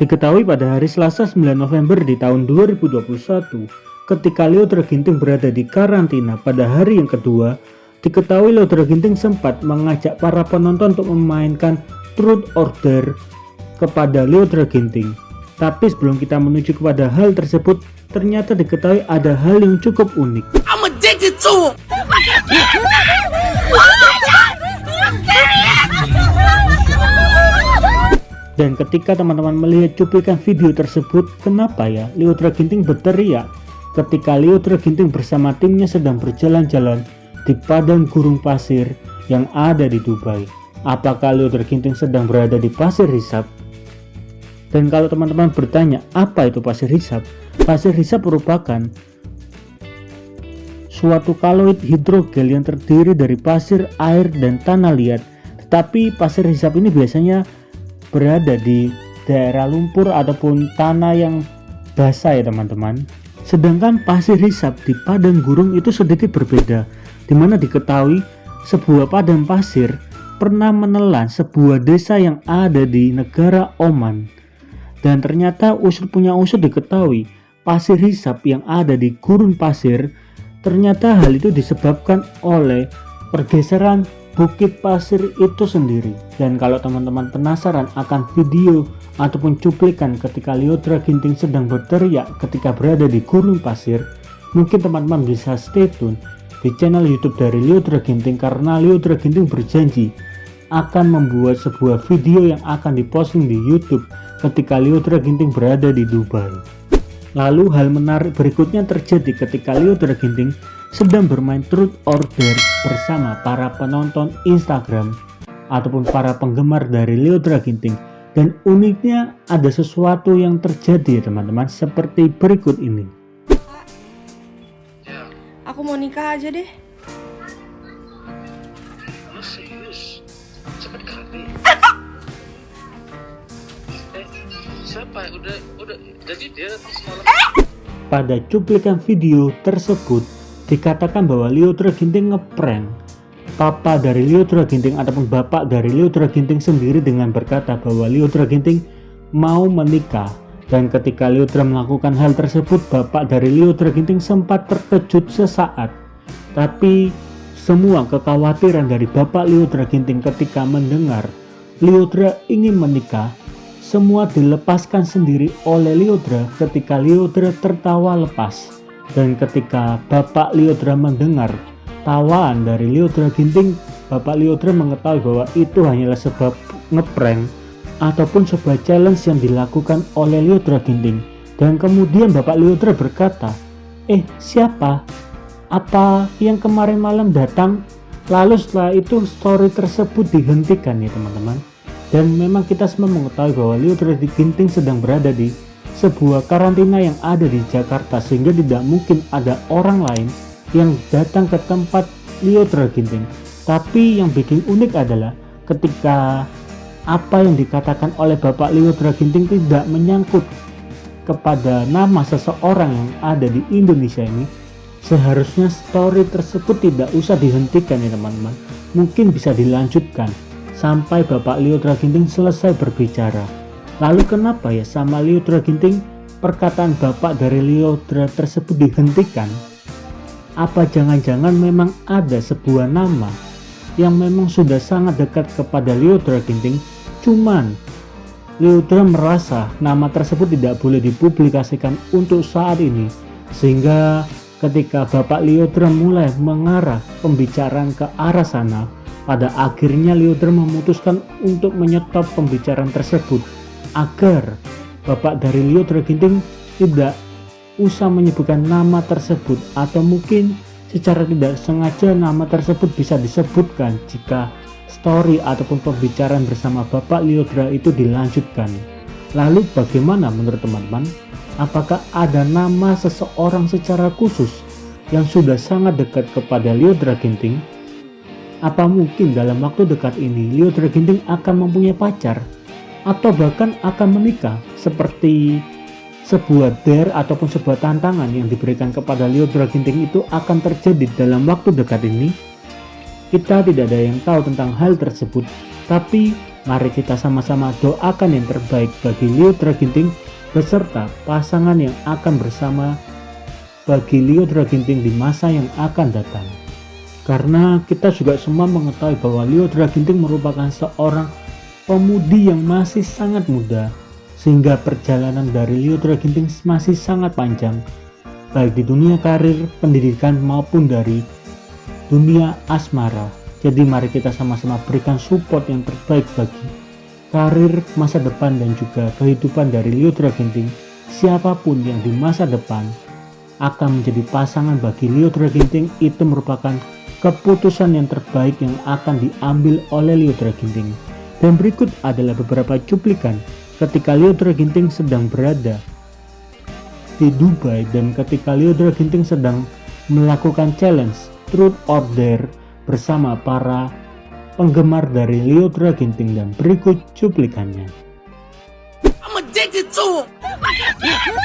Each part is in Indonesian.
Diketahui pada hari Selasa 9 November di tahun 2021, ketika Lyodra Ginting berada di karantina pada hari yang kedua, diketahui Lyodra Ginting sempat mengajak para penonton untuk memainkan Truth or Dare kepada Lyodra Ginting. Tapi sebelum kita menuju kepada hal tersebut, ternyata diketahui ada hal yang cukup unik. I'm addicted to him. Dan ketika teman-teman melihat cuplikan video tersebut, kenapa ya Lyodra Ginting berteriak ketika Lyodra Ginting bersama timnya sedang berjalan-jalan di padang gurun pasir yang ada di Dubai? Apakah Lyodra Ginting sedang berada di pasir hisap? Dan kalau teman-teman bertanya apa itu pasir hisap? Pasir hisap merupakan suatu kaloid hidrogel yang terdiri dari pasir, air, dan tanah liat. Tetapi pasir hisap ini biasanya berada di daerah lumpur ataupun tanah yang basah ya teman-teman. Sedangkan pasir hisap di padang gurun itu sedikit berbeda, dimana diketahui sebuah padang pasir pernah menelan sebuah desa yang ada di negara Oman. Dan ternyata unsur diketahui pasir hisap yang ada di gurun pasir, ternyata hal itu disebabkan oleh pergeseran bukit pasir itu sendiri. Dan kalau teman-teman penasaran akan video ataupun cuplikan ketika Lyodra Ginting sedang berteriak ketika berada di gurun pasir, mungkin teman-teman bisa stay tune di channel YouTube dari Lyodra Ginting, karena Lyodra Ginting berjanji akan membuat sebuah video yang akan diposting di YouTube ketika Lyodra Ginting berada di Dubai. Lalu hal menarik berikutnya terjadi ketika Lyodra Ginting sedang bermain Truth or Dare bersama para penonton Instagram ataupun para penggemar dari Lyodra Ginting. Dan uniknya ada sesuatu yang terjadi teman-teman, seperti berikut ini. Aku mau nikah aja deh. Serius? Cepet kali. Siapa? Udah jadi dia semalam. Pada cuplikan video tersebut dikatakan bahwa Lyodra Ginting ngeprank papa dari Lyodra Ginting ataupun bapak dari Lyodra Ginting sendiri dengan berkata bahwa Lyodra Ginting mau menikah. Dan ketika Lyodra melakukan hal tersebut, bapak dari Lyodra Ginting sempat terkejut sesaat. Tapi semua kekhawatiran dari bapak Lyodra Ginting ketika mendengar Lyodra ingin menikah, semua dilepaskan sendiri oleh Lyodra ketika Lyodra tertawa lepas. Dan ketika bapak Lyodra mendengar tawaan dari Lyodra Ginting, bapak Lyodra mengetahui bahwa itu hanyalah sebab ngeprank ataupun sebuah challenge yang dilakukan oleh Lyodra Ginting. Dan kemudian bapak Lyodra berkata, siapa? Apa yang kemarin malam datang? Lalu setelah itu story tersebut dihentikan ya teman-teman. Dan memang kita semua mengetahui bahwa Lyodra Ginting sedang berada di sebuah karantina yang ada di Jakarta, sehingga tidak mungkin ada orang lain yang datang ke tempat Lyodra Ginting. Tapi yang bikin unik adalah ketika apa yang dikatakan oleh bapak Lyodra Ginting tidak menyangkut kepada nama seseorang yang ada di Indonesia ini, seharusnya story tersebut tidak usah dihentikan ya teman-teman. Mungkin bisa dilanjutkan sampai bapak Lyodra Ginting selesai berbicara. Lalu kenapa ya sama Lyodra Ginting perkataan bapak dari Lyodra tersebut dihentikan? Apa jangan-jangan memang ada sebuah nama yang memang sudah sangat dekat kepada Lyodra Ginting, cuman Lyodra merasa nama tersebut tidak boleh dipublikasikan untuk saat ini, sehingga ketika bapak Lyodra mulai mengarah pembicaraan ke arah sana, pada akhirnya Lyodra memutuskan untuk menyetop pembicaraan tersebut agar bapak dari Lyodra Ginting tidak usah menyebutkan nama tersebut, atau mungkin secara tidak sengaja nama tersebut bisa disebutkan jika story ataupun pembicaraan bersama bapak Lyodra itu dilanjutkan. Lalu bagaimana menurut teman-teman? Apakah ada nama seseorang secara khusus yang sudah sangat dekat kepada Lyodra Ginting? Apa mungkin dalam waktu dekat ini Lyodra Ginting akan mempunyai pacar atau bahkan akan menikah, seperti sebuah dare ataupun sebuah tantangan yang diberikan kepada Lyodra Ginting itu akan terjadi dalam waktu dekat ini? Kita tidak ada yang tahu tentang hal tersebut, tapi Mari kita sama-sama doakan yang terbaik bagi Lyudra Ginting beserta pasangan yang akan bersama bagi Lyudra Ginting di masa yang akan datang. Karena kita juga semua mengetahui bahwa Lyudra Ginting merupakan seorang pemudi yang masih sangat muda, sehingga perjalanan dari Lyudra Ginting masih sangat panjang, baik di dunia karir, pendidikan maupun dari dunia asmara. Jadi mari kita sama-sama berikan support yang terbaik bagi karir, masa depan dan juga kehidupan dari Lyudra Ginting. Siapapun yang di masa depan akan menjadi pasangan bagi Lyudra Ginting, itu merupakan keputusan yang terbaik yang akan diambil oleh Lyudra Ginting. Dan berikut adalah beberapa cuplikan ketika Lyudra Ginting sedang berada di Dubai dan ketika Lyudra Ginting sedang melakukan challenge Truth or Dare bersama para penggemar dari Lyudra Ginting, dan berikut cuplikannya. I'm addicted to him.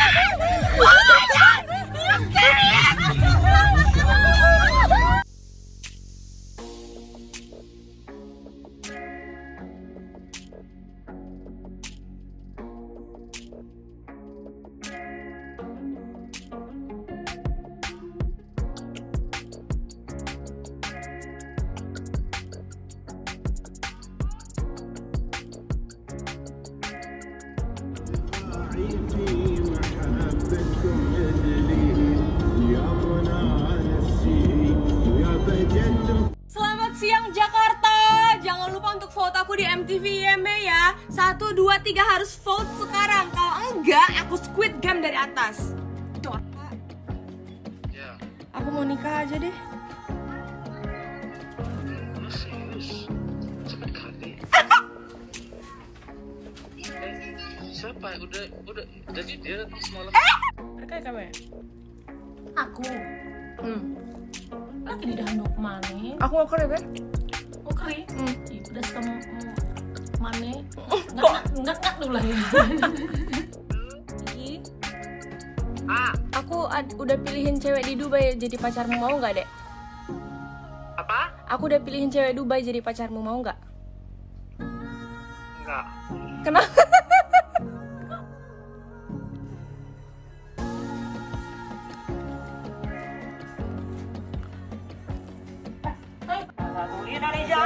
Selamat siang Jakarta. Jangan lupa untuk vote aku di MTV IMB ya. 1, 2, 3 harus vote sekarang. Kalau enggak, aku Squid Game dari atas. Itu apa? Ya, Aku mau nikah aja deh. lu serius? Sampai kali. Siapa? Udah. Jadi dia datang semalam. Mereka ya kamu ya? Aku lagi di handuk mane Aku mau kerja ya? ukri udah sama mane nggak dulu lah ya. Aku udah pilihin cewek di Dubai jadi pacarmu, mau nggak dek? Apa? Aku udah pilihin cewek Dubai jadi pacarmu, mau nggak? Enggak. Kenapa? Indonesia